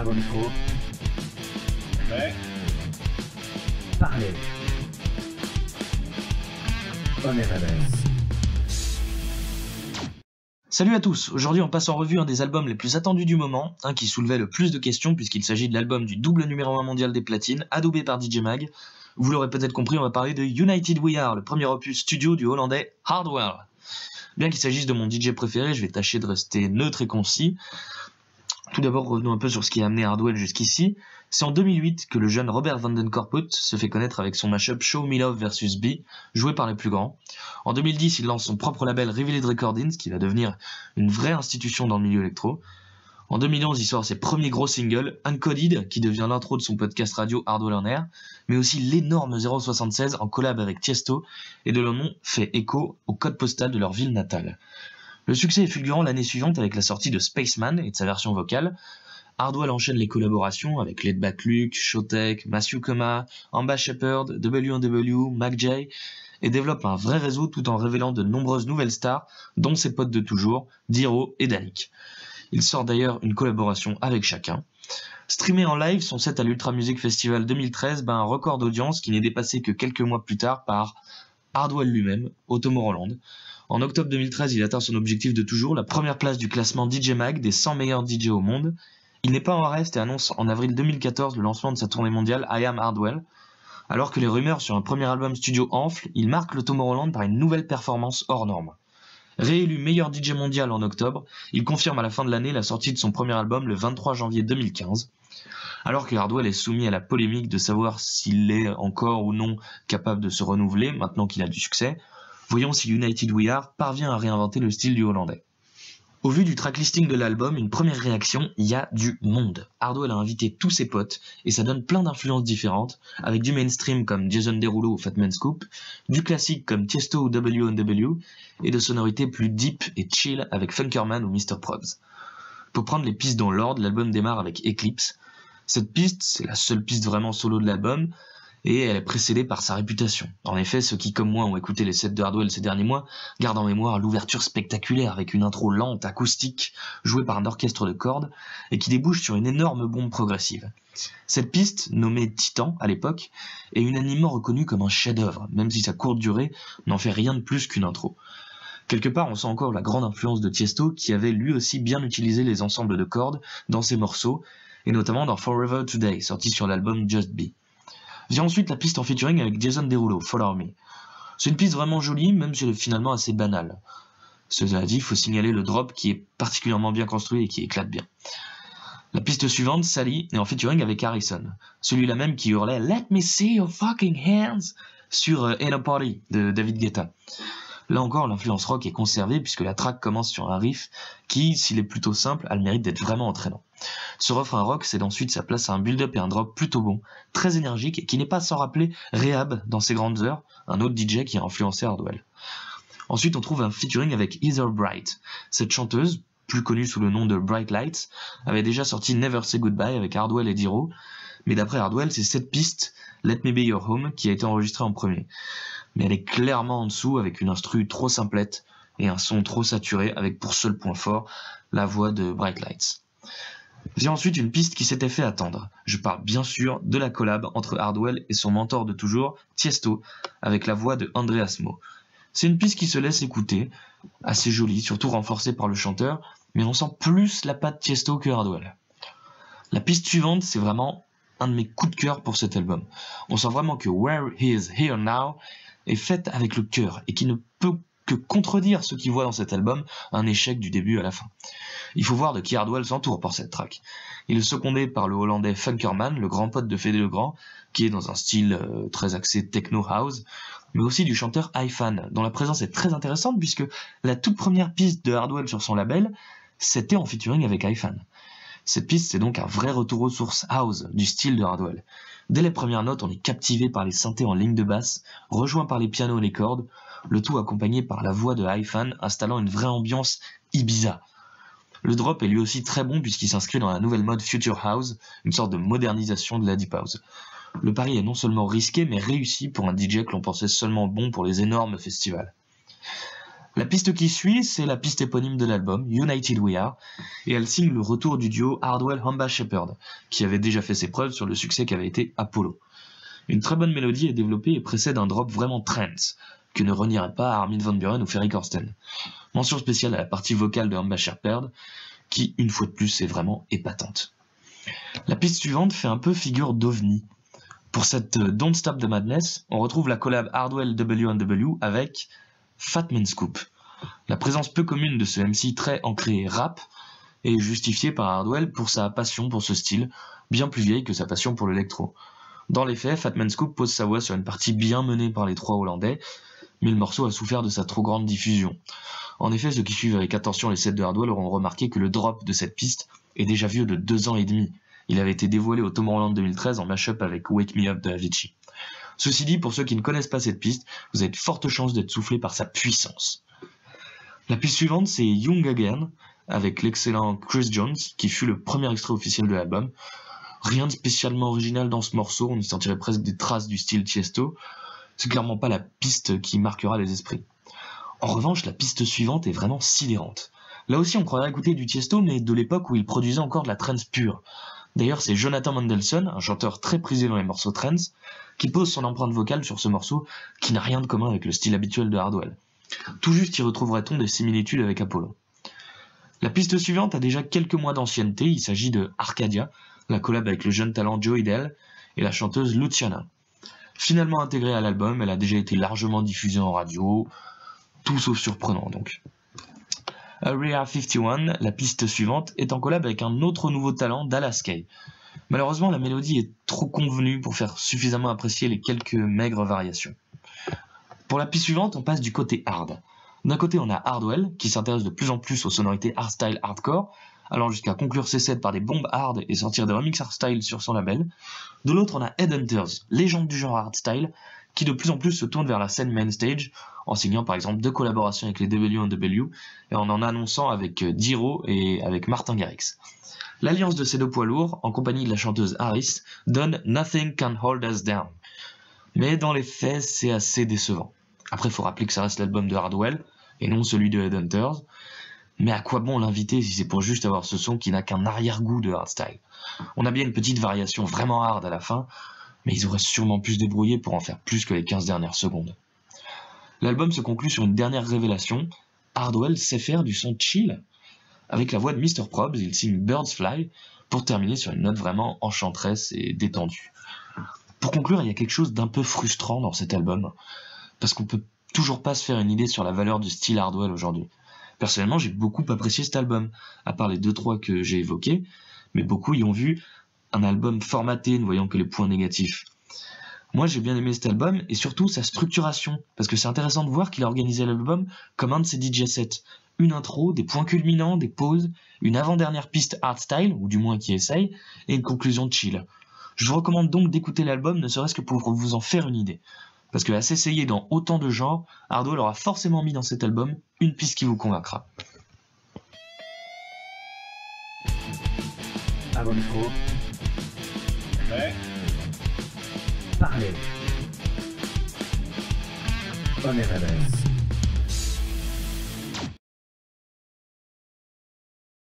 Avant le micro. Ouais. Parlez. On est Rebels. Salut à tous, aujourd'hui on passe en revue un des albums les plus attendus du moment, un qui soulevait le plus de questions puisqu'il s'agit de l'album du double numéro 1 mondial des platines, adoubé par DJ Mag. Vous l'aurez peut-être compris, on va parler de United We Are, le premier opus studio du hollandais Hardwell. Bien qu'il s'agisse de mon DJ préféré, je vais tâcher de rester neutre et concis. Tout d'abord, revenons un peu sur ce qui a amené Hardwell jusqu'ici. C'est en 2008 que le jeune Robert van den Corput se fait connaître avec son mashup Show Me Love vs B, joué par les plus grands. En 2010, il lance son propre label Revealed Recordings, qui va devenir une vraie institution dans le milieu électro. En 2011, il sort ses premiers gros singles, Uncoded, qui devient l'intro de son podcast radio Hardwell On Air, mais aussi l'énorme 076 en collab avec Tiesto, et dont le nom fait écho au code postal de leur ville natale. Le succès est fulgurant l'année suivante avec la sortie de Spaceman et de sa version vocale. Hardwell enchaîne les collaborations avec Laidback Luke, Showtek, Matthew Koma, Amba Shepherd, W&W, Mac J, et développe un vrai réseau tout en révélant de nombreuses nouvelles stars, dont ses potes de toujours, Diro et Danik. Il sort d'ailleurs une collaboration avec chacun. Streamé en live, son set à l'Ultra Music Festival 2013 bat un record d'audience qui n'est dépassé que quelques mois plus tard par Hardwell lui-même, au Tomorrowland. En octobre 2013, il atteint son objectif de toujours, la première place du classement DJ Mag des 100 meilleurs DJ au monde. Il n'est pas en reste et annonce en avril 2014 le lancement de sa tournée mondiale I Am Hardwell. Alors que les rumeurs sur un premier album studio enflent, il marque le Tomorrowland par une nouvelle performance hors norme. Réélu meilleur DJ mondial en octobre, il confirme à la fin de l'année la sortie de son premier album le 23 janvier 2015. Alors que Hardwell est soumis à la polémique de savoir s'il est encore ou non capable de se renouveler maintenant qu'il a du succès, voyons si United We Are parvient à réinventer le style du hollandais. Au vu du tracklisting de l'album, une première réaction, il y a du monde. Hardwell a invité tous ses potes, et ça donne plein d'influences différentes, avec du mainstream comme Jason Derulo ou Fat Man Scoop, du classique comme Tiesto ou W&W, et de sonorités plus deep et chill avec Funkerman ou Mr. Probs. Pour prendre les pistes dans l'ordre, l'album démarre avec Eclipse. Cette piste, c'est la seule piste vraiment solo de l'album, et elle est précédée par sa réputation. En effet, ceux qui, comme moi, ont écouté les sets de Hardwell ces derniers mois, gardent en mémoire l'ouverture spectaculaire avec une intro lente, acoustique, jouée par un orchestre de cordes, et qui débouche sur une énorme bombe progressive. Cette piste, nommée Titan à l'époque, est unanimement reconnue comme un chef-d'œuvre, même si sa courte durée n'en fait rien de plus qu'une intro. Quelque part, on sent encore la grande influence de Tiesto, qui avait lui aussi bien utilisé les ensembles de cordes dans ses morceaux, et notamment dans Forever Today, sorti sur l'album Just Be. Vient ensuite la piste en featuring avec Jason Derulo, Follow Me. C'est une piste vraiment jolie, même si elle est finalement assez banale. Cela dit, il faut signaler le drop qui est particulièrement bien construit et qui éclate bien. La piste suivante, Sally, est en featuring avec Harrison, celui-là même qui hurlait « Let me see your fucking hands » sur Ain't a Party de David Guetta. Là encore, l'influence rock est conservée puisque la track commence sur un riff qui, s'il est plutôt simple, a le mérite d'être vraiment entraînant. Ce refrain rock cède ensuite sa place à un build-up et un drop plutôt bon, très énergique et qui n'est pas sans rappeler Rehab dans ses grandes heures, un autre DJ qui a influencé Hardwell. Ensuite, on trouve un featuring avec Heather Bright. Cette chanteuse, plus connue sous le nom de Bright Lights, avait déjà sorti Never Say Goodbye avec Hardwell et Diro, mais d'après Hardwell, c'est cette piste, Let Me Be Your Home, qui a été enregistrée en premier. Mais elle est clairement en dessous avec une instru trop simplette et un son trop saturé avec pour seul point fort la voix de Bright Lights. Vient ensuite une piste qui s'était fait attendre. Je parle bien sûr de la collab entre Hardwell et son mentor de toujours, Tiesto, avec la voix de Andreas Mo. C'est une piste qui se laisse écouter, assez jolie, surtout renforcée par le chanteur, mais on sent plus la patte Tiesto que Hardwell. La piste suivante, c'est vraiment un de mes coups de cœur pour cet album. On sent vraiment que Where He Is Here Now est faite avec le cœur et qui ne peut que contredire ceux qui voient dans cet album un échec du début à la fin. Il faut voir de qui Hardwell s'entoure pour cette track. Il est secondé par le hollandais Funkerman, le grand pote de Fédé Legrand, qui est dans un style très axé techno house, mais aussi du chanteur Hi-Fan, dont la présence est très intéressante puisque la toute première piste de Hardwell sur son label, c'était en featuring avec Hi-Fan. Cette piste, c'est donc un vrai retour aux sources house du style de Hardwell. Dès les premières notes, on est captivé par les synthés en ligne de basse, rejoint par les pianos et les cordes, le tout accompagné par la voix de Hi-Fan installant une vraie ambiance Ibiza. Le drop est lui aussi très bon puisqu'il s'inscrit dans la nouvelle mode Future House, une sorte de modernisation de la Deep House. Le pari est non seulement risqué mais réussi pour un DJ que l'on pensait seulement bon pour les énormes festivals. La piste qui suit, c'est la piste éponyme de l'album, United We Are, et elle signe le retour du duo Hardwell-Amba Shepherd, qui avait déjà fait ses preuves sur le succès qu'avait été Apollo. Une très bonne mélodie est développée et précède un drop vraiment trance, que ne renierait pas Armin van Buuren ou Ferry Corsten. Mention spéciale à la partie vocale de Amba Shepherd, qui, une fois de plus, est vraiment épatante. La piste suivante fait un peu figure d'ovni. Pour cette Don't Stop the Madness, on retrouve la collab Hardwell W&W avec Fat Man Scoop. La présence peu commune de ce MC très ancré rap est justifiée par Hardwell pour sa passion pour ce style, bien plus vieille que sa passion pour l'électro. Dans les faits, Fat Man Scoop pose sa voix sur une partie bien menée par les trois Hollandais, mais le morceau a souffert de sa trop grande diffusion. En effet, ceux qui suivent avec attention les sets de Hardwell auront remarqué que le drop de cette piste est déjà vieux de 2 ans et demi. Il avait été dévoilé au Tomorrowland 2013 en mashup avec Wake Me Up de Avicii. Ceci dit, pour ceux qui ne connaissent pas cette piste, vous avez de fortes chances d'être soufflés par sa puissance. La piste suivante, c'est Young Again, avec l'excellent Chris Jones, qui fut le premier extrait officiel de l'album. Rien de spécialement original dans ce morceau, on y sentirait presque des traces du style Tiesto. C'est clairement pas la piste qui marquera les esprits. En revanche, la piste suivante est vraiment sidérante. Là aussi, on croirait écouter du Tiesto, mais de l'époque où il produisait encore de la trance pure. D'ailleurs, c'est Jonathan Mandelson, un chanteur très prisé dans les morceaux trance, qui pose son empreinte vocale sur ce morceau qui n'a rien de commun avec le style habituel de Hardwell. Tout juste y retrouverait-on des similitudes avec Apollo. La piste suivante a déjà quelques mois d'ancienneté, il s'agit de Arcadia, la collab avec le jeune talent Joey Dell et la chanteuse Luciana. Finalement intégrée à l'album, elle a déjà été largement diffusée en radio, tout sauf surprenant donc. Area 51, la piste suivante, est en collab avec un autre nouveau talent, Dallas Kay. Malheureusement, la mélodie est trop convenue pour faire suffisamment apprécier les quelques maigres variations. Pour la piste suivante, on passe du côté hard. D'un côté, on a Hardwell, qui s'intéresse de plus en plus aux sonorités hardstyle hardcore, allant jusqu'à conclure ses sets par des bombes hard et sortir des remix hardstyle sur son label. De l'autre, on a Headhunters, légende du genre hardstyle, qui de plus en plus se tourne vers la scène main stage, en signant par exemple 2 collaborations avec les W&W et en annonçant avec Diro et avec Martin Garrix. L'alliance de ces 2 poids lourds, en compagnie de la chanteuse Harris, donne Nothing Can Hold Us Down. Mais dans les faits, c'est assez décevant. Après, il faut rappeler que ça reste l'album de Hardwell, et non celui de Headhunters. Mais à quoi bon l'inviter si c'est pour juste avoir ce son qui n'a qu'un arrière-goût de hardstyle? On a bien une petite variation vraiment hard à la fin, mais ils auraient sûrement pu se débrouiller pour en faire plus que les 15 dernières secondes. L'album se conclut sur une dernière révélation. Hardwell sait faire du son chill. Avec la voix de Mr. Probs, il signe Birds Fly pour terminer sur une note vraiment enchanteresse et détendue. Pour conclure, il y a quelque chose d'un peu frustrant dans cet album, parce qu'on peut toujours pas se faire une idée sur la valeur du style Hardwell aujourd'hui. Personnellement, j'ai beaucoup apprécié cet album, à part les 2-3 que j'ai évoqués, mais beaucoup y ont vu un album formaté, ne voyant que les points négatifs. Moi, j'ai bien aimé cet album, et surtout sa structuration, parce que c'est intéressant de voir qu'il a organisé l'album comme un de ses DJ sets. Une intro, des points culminants, des pauses, une avant-dernière piste hardstyle, ou du moins qui essaye, et une conclusion de chill. Je vous recommande donc d'écouter l'album, ne serait-ce que pour vous en faire une idée. Parce que à s'essayer dans autant de genres, Hardwell aura forcément mis dans cet album une piste qui vous convaincra. À vos micros, Ouais. parlez. On est Rebels.